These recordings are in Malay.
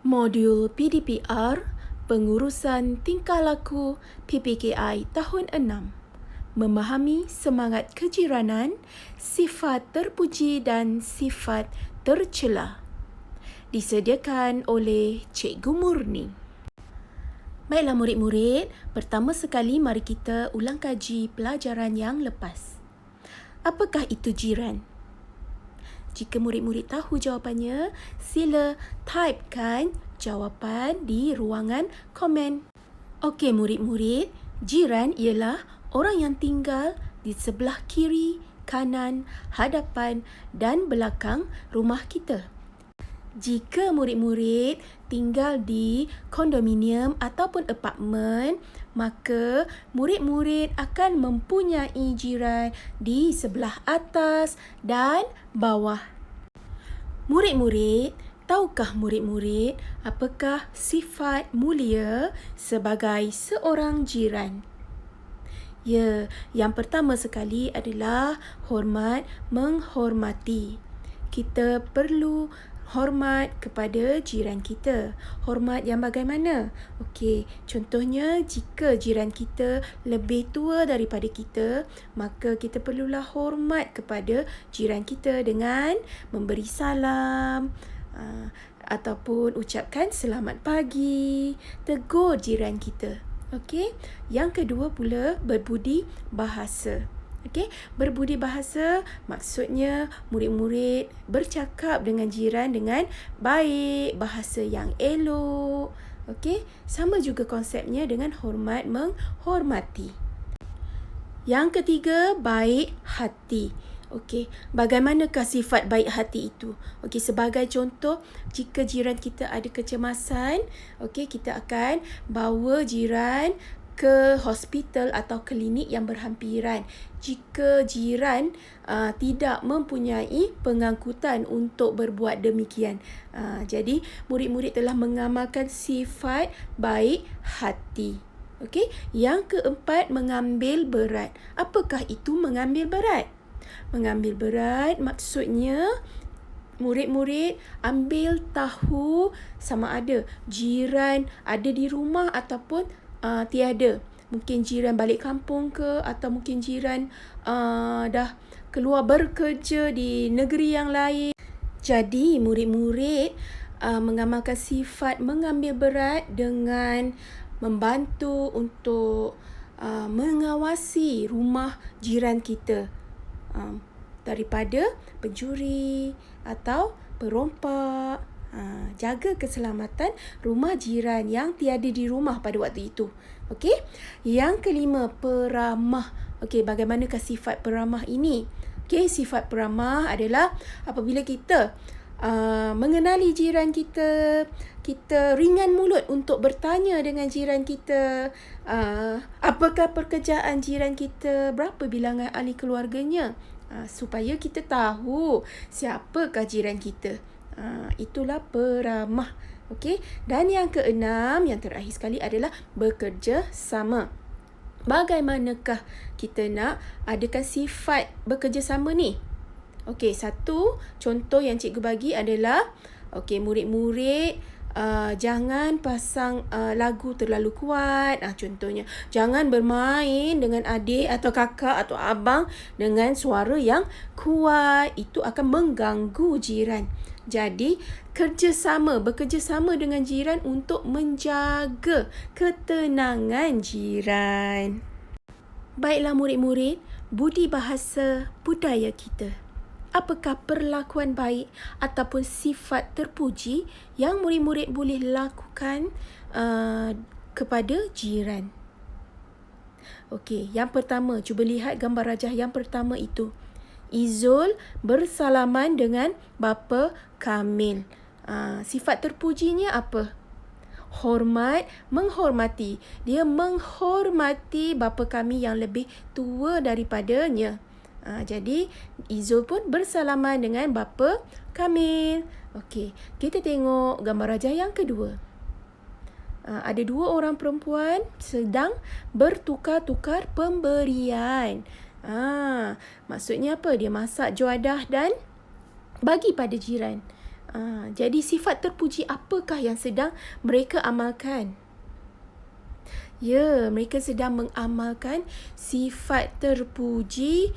Modul PDPR Pengurusan Tingkah Laku PPKI Tahun 6. Memahami semangat kejiranan, sifat terpuji dan sifat tercela. Disediakan oleh Cikgu Murni. Baiklah murid-murid, pertama sekali mari kita ulang kaji pelajaran yang lepas. Apakah itu jiran? Jika murid-murid tahu jawapannya, sila typekan jawapan di ruangan komen. Okey murid-murid, jiran ialah orang yang tinggal di sebelah kiri, kanan, hadapan dan belakang rumah kita. Jika murid-murid tinggal di kondominium ataupun apartmen, maka murid-murid akan mempunyai jiran di sebelah atas dan bawah. Murid-murid, tahukah murid-murid apakah sifat mulia sebagai seorang jiran? Ya, yang pertama sekali adalah hormat menghormati. Kita perlu hormat kepada jiran kita. Hormat yang bagaimana? Okey, contohnya jika jiran kita lebih tua daripada kita, maka kita perlulah hormat kepada jiran kita dengan memberi salam, ataupun ucapkan selamat pagi, tegur jiran kita. Okey, yang kedua pula berbudi bahasa. Okey, berbudi bahasa maksudnya murid-murid bercakap dengan jiran dengan baik, bahasa yang elok. Okey, sama juga konsepnya dengan hormat menghormati. Yang ketiga, baik hati. Okey, bagaimanakah sifat baik hati itu? Okey, sebagai contoh, jika jiran kita ada kecemasan, okey, kita akan bawa jiran ke hospital atau klinik yang berhampiran. Jika jiran tidak mempunyai pengangkutan untuk berbuat demikian. Jadi, murid-murid telah mengamalkan sifat baik hati. Okey, yang keempat, mengambil berat. Apakah itu mengambil berat? Mengambil berat maksudnya murid-murid ambil tahu sama ada jiran ada di rumah ataupun tiada. Mungkin jiran balik kampung ke, atau mungkin jiran dah keluar bekerja di negeri yang lain. Jadi murid-murid mengamalkan sifat mengambil berat dengan membantu untuk mengawasi rumah jiran kita daripada pencuri atau perompak. Jaga keselamatan rumah jiran yang tiada di rumah pada waktu itu. Okey. Yang kelima, peramah. Okey, bagaimanakah sifat peramah ini? Okey, sifat peramah adalah apabila kita mengenali jiran kita, kita ringan mulut untuk bertanya dengan jiran kita, apakah pekerjaan jiran kita, berapa bilangan ahli keluarganya, supaya kita tahu siapakah jiran kita. Itulah peramah. Okey. Dan yang keenam, yang terakhir sekali adalah bekerja sama. Bagaimanakah kita nak adakan sifat bekerja sama ni? Okey, satu contoh yang cikgu bagi adalah okey, murid-murid jangan pasang lagu terlalu kuat. Contohnya, jangan bermain dengan adik atau kakak atau abang dengan suara yang kuat. Itu akan mengganggu jiran. Jadi, bekerja sama dengan jiran untuk menjaga ketenangan jiran. Baiklah murid-murid, budi bahasa budaya kita. Apakah perlakuan baik ataupun sifat terpuji yang murid-murid boleh lakukan kepada jiran? Okey, yang pertama, cuba lihat gambar rajah yang pertama itu. Izul bersalaman dengan bapa Kamil. Sifat terpujinya apa? Hormat, menghormati. Dia menghormati bapa kami yang lebih tua daripadanya. Jadi, Izul pun bersalaman dengan bapa Kamil. Okey, kita tengok gambar rajah yang kedua. Ada dua orang perempuan sedang bertukar-tukar pemberian. Maksudnya apa? Dia masak juadah dan bagi pada jiran. Jadi sifat terpuji apakah yang sedang mereka amalkan? Ya, mereka sedang mengamalkan sifat terpuji,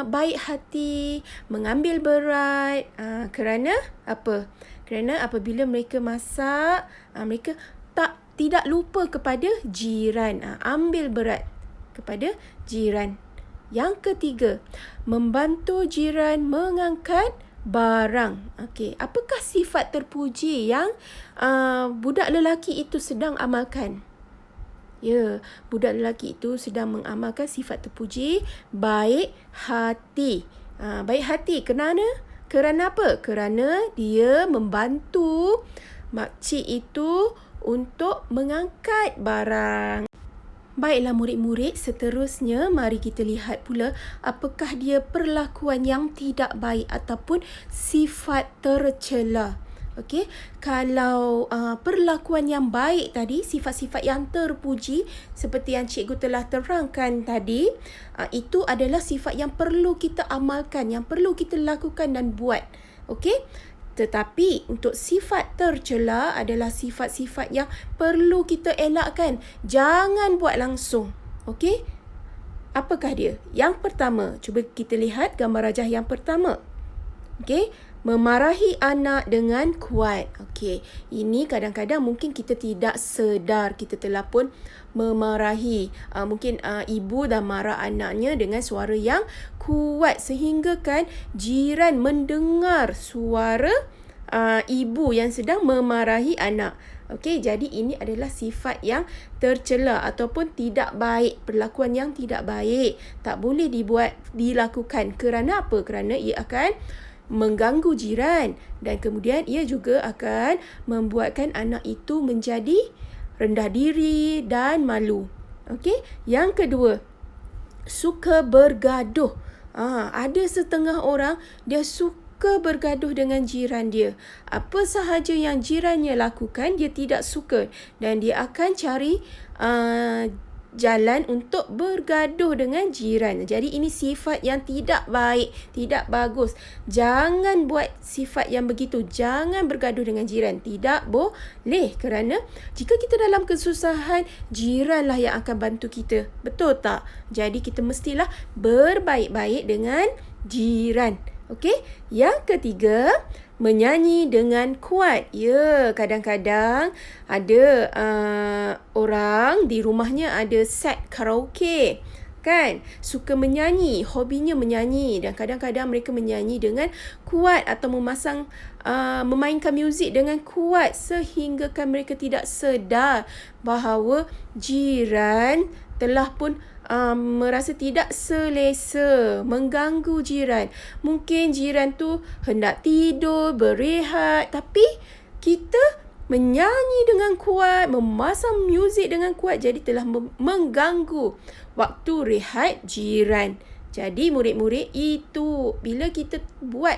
baik hati, mengambil berat. Kerana apa? Kerana apabila mereka masak, mereka tidak lupa kepada jiran. Ambil berat kepada jiran. Yang ketiga, membantu jiran mengangkat barang. Okey, apakah sifat terpuji yang budak lelaki itu sedang amalkan? Ya, budak lelaki itu sedang mengamalkan sifat terpuji, baik hati. Baik hati kerana apa? Kerana dia membantu makcik itu untuk mengangkat barang. Baiklah murid-murid, seterusnya mari kita lihat pula apakah dia perlakuan yang tidak baik ataupun sifat tercela. Okey, kalau perlakuan yang baik tadi, sifat-sifat yang terpuji seperti yang cikgu telah terangkan tadi, itu adalah sifat yang perlu kita amalkan, yang perlu kita lakukan dan buat. Okey? Tetapi untuk sifat tercela adalah sifat-sifat yang perlu kita elakkan. Jangan buat langsung. Okey? Apakah dia? Yang pertama, cuba kita lihat gambar rajah yang pertama. Okey? Memarahi anak dengan kuat. Okey, ini kadang-kadang mungkin kita tidak sedar kita telah pun memarahi. Mungkin ibu dah marah anaknya dengan suara yang kuat sehingga kan jiran mendengar suara ibu yang sedang memarahi anak. Okey, jadi ini adalah sifat yang tercela ataupun tidak baik, perlakuan yang tidak baik. Tak boleh dilakukan. Kerana apa? Kerana ia akan mengganggu jiran dan kemudian ia juga akan membuatkan anak itu menjadi rendah diri dan malu. Okey, yang kedua, suka bergaduh. Ada setengah orang dia suka bergaduh dengan jiran dia. Apa sahaja yang jirannya lakukan dia tidak suka dan dia akan cari jalan untuk bergaduh dengan jiran. Jadi ini sifat yang tidak baik, tidak bagus. Jangan buat sifat yang begitu. Jangan bergaduh dengan jiran. Tidak boleh kerana jika kita dalam kesusahan, jiranlah yang akan bantu kita. Betul tak? Jadi kita mestilah berbaik-baik dengan jiran. Okey? Yang ketiga, menyanyi dengan kuat. Ya, kadang-kadang ada orang di rumahnya ada set karaoke. Kan? Suka menyanyi, hobinya menyanyi dan kadang-kadang mereka menyanyi dengan kuat atau memainkan muzik dengan kuat sehingga kan mereka tidak sedar bahawa jiran telah pun merasa tidak selesa, mengganggu jiran. Mungkin jiran tu hendak tidur, berehat, tapi kita menyanyi dengan kuat, memasang muzik dengan kuat, jadi telah mengganggu waktu rehat jiran. Jadi murid-murid, itu bila kita buat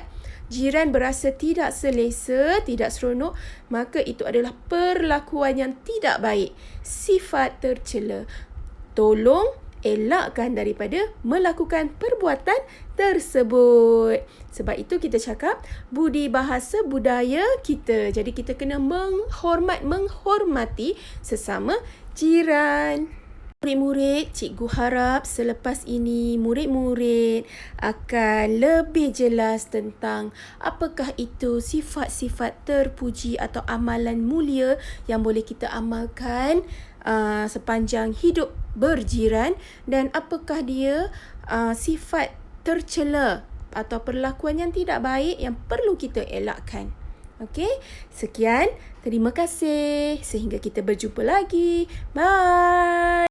jiran berasa tidak selesa, tidak seronok, maka itu adalah perlakuan yang tidak baik, sifat tercela. Tolong elakkan daripada melakukan perbuatan tersebut. Sebab itu kita cakap budi bahasa budaya kita. Jadi kita kena menghormati sesama jiran. Murid-murid, cikgu harap selepas ini murid-murid akan lebih jelas tentang apakah itu sifat-sifat terpuji atau amalan mulia yang boleh kita amalkan sepanjang hidup berjiran dan apakah dia sifat tercela atau perlakuan yang tidak baik yang perlu kita elakkan. Okey, sekian. Terima kasih. Sehingga kita berjumpa lagi. Bye.